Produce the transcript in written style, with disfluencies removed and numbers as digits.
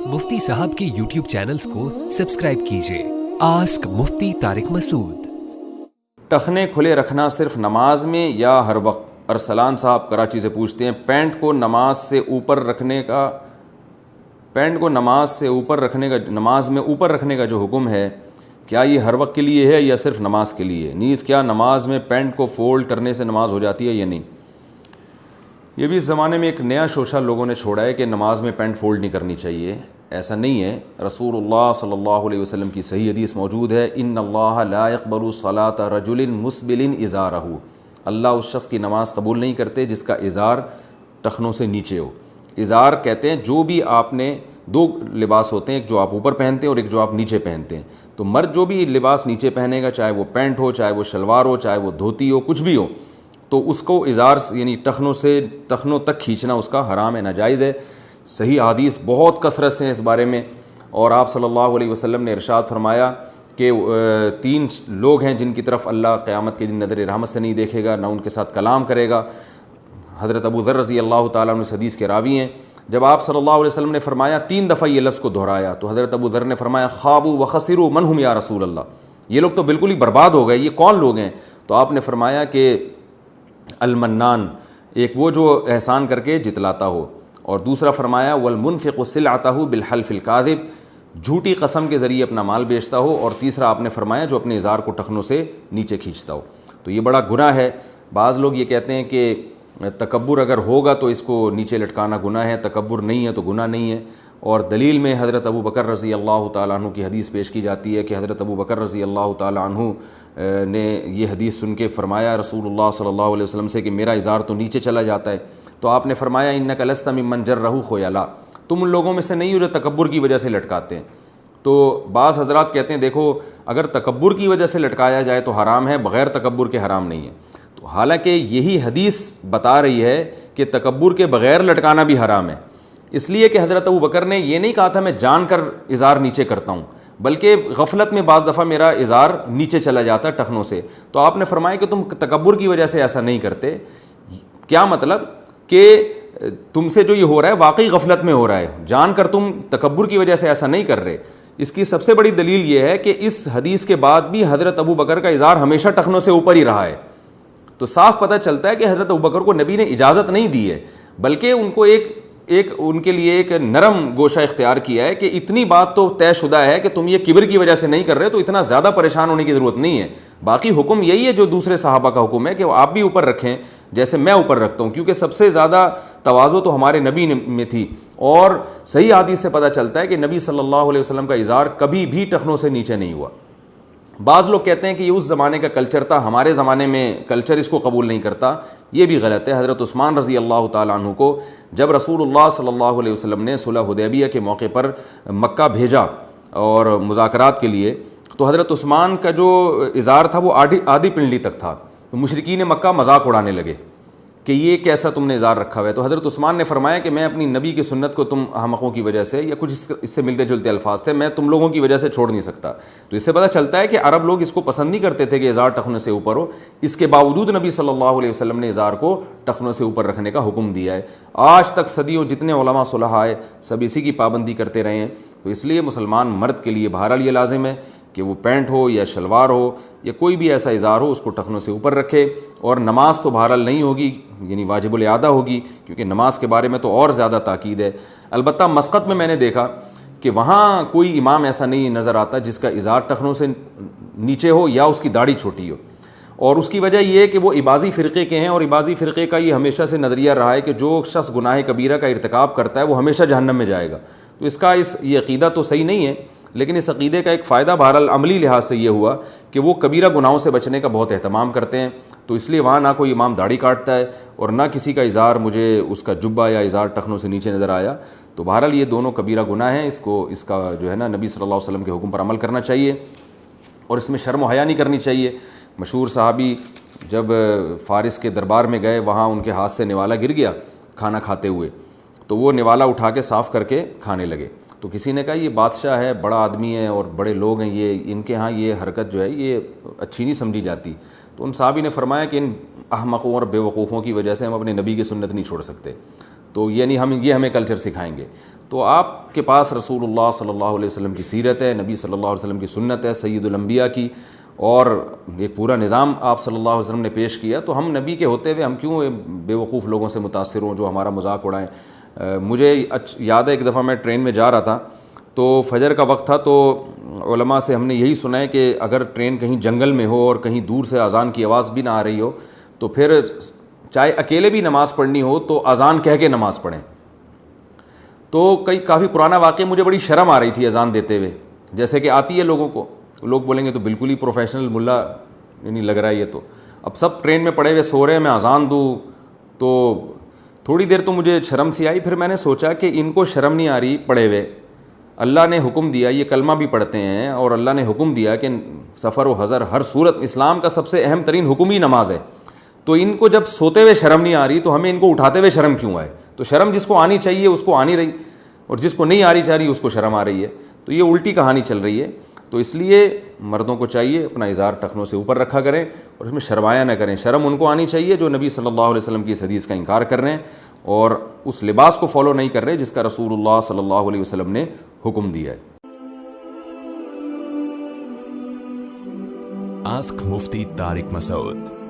मुफ्ती साहब के YouTube channels को सब्सक्राइब कीजिए। आस्क मुफ्ती तारिक मसूद। टखने खुले रखना सिर्फ नमाज में या हर वक्त? अरसलान साहब कराची से पूछते हैं, पैंट को नमाज में ऊपर रखने का जो हुक्म है, क्या ये हर वक्त के लिए है या सिर्फ नमाज के लिए? नीज़ क्या नमाज में पैंट को फोल्ड करने से नमाज हो जाती है या नहीं? ये भी इस ज़माने में एक नया शोशा लोगों ने छोड़ा है कि नमाज में पैंट फोल्ड नहीं करनी चाहिए। ऐसा नहीं है। रसूलुल्लाह सल्लल्लाहु अलैहि वसल्लम की सही हदीस मौजूद है, इन्नल्लाह ला यक़बलु सलाता रजुलिन मुस्बिलिन इज़ारहु। अल्लाह उस शख्स की नमाज़ कबूल नहीं करते जिसका इज़ार टखनों से नीचे हो। इज़ार कहते हैं जो भी आपने दो लिबास होते हैं, एक जो आप ऊपर पहनते हैं और एक जो आप नीचे पहनते हैं। तो मर्द जो भी लिबास नीचे पहनेगा, चाहे वो पैंट हो, चाहे वो शलवार हो, चाहे वो धोती हो, कुछ भी हो, तो उसको इज़ार यानी टखनों तक खींचना उसका हराम है, नाजायज़ है। सही हदीस बहुत कसरत से हैं इस बारे में। और आप सल्लल्लाहु अलैहि वसल्लम ने इरशाद फरमाया कि 3 लोग हैं जिनकी तरफ अल्लाह क़यामत के दिन नज़र रहमत से नहीं देखेगा, ना उनके साथ कलाम करेगा। हज़रत अबू ज़र रज़ी अल्लाह ताला अन्हु इस हदीस के रावी हैं। जब आप सल्लल्लाहु अलैहि वसल्लम ने फरमाया 3 दफ़ा ये लफ्ज़ को दोहराया, तो हज़रत अबू ज़र ने फरमाया, ख़ाबू व खसिरू मन हुम या रसूल अल्लाह, ये लोग तो बिल्कुल ही बर्बाद हो गए, ये कौन लोग हैं? तो आपने फरमाया कि अल-मन्नान, एक वो जो एहसान करके जितलाता हो, और दूसरा फरमाया वल मुनफ़िक़ु सिलअतहु बिल हल्फ़िल काज़िब, झूठी कसम के ज़रिए अपना माल बेचता हो, और तीसरा आपने फरमाया जो अपने इज़ार को टखनों से नीचे खींचता हो। तो ये बड़ा गुनाह है। बाज़ लोग ये कहते हैं कि तकब्बुर अगर होगा तो इसको नीचे लटकाना गुनाह है, तकब्बुर नहीं है तो गुनाह नहीं है। और दलील में हज़रत अबू बकर रज़ी अल्लाह ताला अन्हु की हदीस पेश की जाती है कि हज़रत अबू बकर रज़ी अल्लाह ताला अन्हु ने ये हदीस सुन के फ़रमाया रसूलुल्लाह सल्लल्लाहु अलैहि वसल्लम से कि मेरा इज़ार तो नीचे चला जाता है। तो आपने फ़रमाया इन्नका लस्ता मिम्मन जर्रहु खुयला, तुम उन लोगों में से नहीं हो जो तकब्बुर की वजह से लटकाते हैं। तो बाज़ हज़रात कहते हैं देखो अगर तकब्बुर की वजह से लटकाया जाए तो हराम है, बग़ैर तकब्बुर के हराम नहीं है। तो हालांकि यही हदीस बता रही है कि तकब्बुर के बग़ैर लटकाना भी हराम है, इसलिए कि हज़रत अबू बकर ने ये नहीं कहा था मैं जानकर इज़ार नीचे करता हूँ, बल्कि गफलत में बाज़ दफ़ा मेरा इज़ार नीचे चला जाता टखनों से। तो आपने फरमाया कि तुम तकब्बुर की वजह से ऐसा नहीं करते। क्या मतलब कि तुमसे जो ये हो रहा है वाकई गफलत में हो रहा है, जानकर तुम तकब्बुर की वजह से ऐसा नहीं कर रहे। इसकी सबसे बड़ी दलील ये है कि इस हदीस के बाद भी हज़रत अबू बकर का इज़ार हमेशा टखनों से ऊपर ही रहा है। तो साफ पता चलता है कि हज़रत अबू बकर को नबी ने इजाज़त नहीं दी है, बल्कि उनको उनके लिए एक नरम गोशा इख्तियार किया है कि इतनी बात तो तयशुदा है कि तुम ये किब्र की वजह से नहीं कर रहे, तो इतना ज़्यादा परेशान होने की ज़रूरत नहीं है। बाकी हुक्म यही है जो दूसरे सहाबा का हुक्म है कि आप भी ऊपर रखें जैसे मैं ऊपर रखता हूँ, क्योंकि सबसे ज़्यादा तवाज़ो तो हमारे नबी में थी। और सही हदीस से पता चलता है कि नबी सल्लल्लाहु अलैहि वसल्लम का इज़ार कभी भी टखनों से नीचे नहीं हुआ। बाज़ लोग कहते हैं कि ये उस ज़माने का कल्चर था, हमारे ज़माने में कल्चर इसको कबूल नहीं करता, ये भी गलत है। हज़रत उस्मान रज़ी अल्लाह ताला अन्हु को जब रसूलुल्लाह सल्लल्लाहु अलैहि वसल्लम ने सुलह हुदैबिया के मौके पर मक्का भेजा और मुज़ाकरात के लिए, तो हज़रत उस्मान का जो इज़ार था वो आधी पिंडली तक था। तो मुशरिकीन मक्का मजाक उड़ाने लगे कि ये कैसा तुमने इज़ार रखा हुआ है। तो हज़रत उस्मान ने फरमाया कि मैं अपनी नबी की सुन्नत को तुम अहमकों की वजह से, या कुछ इससे मिलते जुलते अल्फाज थे, मैं तुम लोगों की वजह से छोड़ नहीं सकता। तो इससे पता चलता है कि अरब लोग इसको पसंद नहीं करते थे कि इज़ार टखनों से ऊपर हो। इसके बावजूद नबी सल्लल्लाहु अलैहि वसल्लम ने इज़ार को टखनों से ऊपर रखने का हुक्म दिया है। आज तक सदियों जितने उलमा सुलह आए सब इसी की पाबंदी करते रहे हैं। तो इसलिए मुसलमान मर्द के लिए बहरहाल ये लाजिम है कि वो पैंट हो या शलवार हो या कोई भी ऐसा इज़ार हो उसको टखनों से ऊपर रखे। और नमाज तो बहरहाल नहीं होगी, यानी वाजिबुल आदा होगी, क्योंकि नमाज के बारे में तो और ज़्यादा ताकीद है। अलबत्ता मस्कत में मैंने देखा कि वहाँ कोई इमाम ऐसा नहीं नज़र आता जिसका इज़ार टखनों से नीचे हो या उसकी दाढ़ी छोटी हो। और उसकी वजह यह है कि वो इबाज़ी फ़िरक़े के हैं, और इबाज़ी फ़िरक़े का ये हमेशा से नज़रिया रहा है कि जो शख्स गुनाह कबीरा का इर्तिकाब करता है वो हमेशा जहन्नम में जाएगा। तो इसका ये अक़ीदा तो सही नहीं है, लेकिन इस अक़ीदे का एक फ़ायदा बहरहाल अमली लिहाज से ये हुआ कि वो कबीरा गुनाहों से बचने का बहुत एहतमाम करते हैं। तो इसलिए वहाँ ना कोई इमाम दाढ़ी काटता है और ना किसी का इज़ार मुझे उसका जुब्बा या इज़ार टखनों से नीचे नज़र आया। तो बहरहाल ये दोनों कबीरा गुनाह हैं, इसका जो है ना नबी सल्लल्लाहु अलैहि वसल्लम के हुक्म पर अमल करना चाहिए और इसमें शर्म हया नहीं करनी चाहिए। मशहूर सहाबी जब फ़ारिस के दरबार में गए, वहाँ उनके हाथ से निवाला गिर गया खाना खाते हुए, तो वो निवाला उठा के साफ़ करके खाने लगे। तो किसी ने कहा ये बादशाह है, बड़ा आदमी है और बड़े लोग हैं, ये इनके यहाँ ये हरकत जो है ये अच्छी नहीं समझी जाती। तो उन साहबी ने फरमाया कि इन अहमकों और बेवकूफ़ों की वजह से हम अपने नबी की सुन्नत नहीं छोड़ सकते, तो ये नहीं हम ये हमें कल्चर सिखाएंगे। تو آپ کے پاس رسول اللہ صلی اللہ علیہ وسلم کی سیرت ہے, نبی صلی اللہ علیہ وسلم کی سنت ہے, سید الانبیاء کی, اور ایک پورا نظام آپ صلی اللہ علیہ وسلم نے پیش کیا. تو ہم نبی کے ہوتے ہوئے ہم کیوں بے وقوف لوگوں سے متاثر ہوں جو ہمارا مذاق اڑائیں. مجھے یاد ہے ایک دفعہ میں ٹرین میں جا رہا تھا, تو فجر کا وقت تھا, تو علماء سے ہم نے یہی سنا ہے کہ اگر ٹرین کہیں جنگل میں ہو اور کہیں دور سے اذان کی آواز بھی نہ آ رہی ہو تو پھر چاہے اکیلے بھی نماز پڑھنی ہو تو اذان کہہ کے نماز پڑھیں. تو کافی پرانا واقعہ, مجھے بڑی شرم آ رہی تھی اذان دیتے ہوئے, جیسے کہ آتی ہے لوگوں کو, لوگ بولیں گے تو بالکل ہی پروفیشنل ملا نہیں لگ رہا ہے یہ. تو اب سب ٹرین میں پڑے ہوئے سو رہے ہیں, میں اذان دوں, تو تھوڑی دیر تو مجھے شرم سی آئی. پھر میں نے سوچا کہ ان کو شرم نہیں آ رہی پڑے ہوئے, اللہ نے حکم دیا, یہ کلمہ بھی پڑھتے ہیں, اور اللہ نے حکم دیا کہ سفر و حضر ہر صورت اسلام کا سب سے اہم ترین حکم ہی نماز ہے. تو ان کو جب سوتے ہوئے شرم نہیں آ رہی تو ہمیں ان کو اٹھاتے ہوئے شرم کیوں آئے؟ تو شرم جس کو آنی چاہیے اس کو آ نہیں رہی, اور جس کو نہیں آ رہی چاہ رہی اس کو شرم آ رہی ہے. تو یہ الٹی کہانی چل رہی ہے. تو اس لیے مردوں کو چاہیے اپنا ازار ٹخنوں سے اوپر رکھا کریں اور اس میں شرمایا نہ کریں. شرم ان کو آنی چاہیے جو نبی صلی اللہ علیہ وسلم کی اس حدیث کا انکار کر رہے ہیں اور اس لباس کو فالو نہیں کر رہے جس کا رسول اللہ صلی اللہ علیہ وسلم نے حکم دیا ہے. Ask Mufti Tariq Masoud.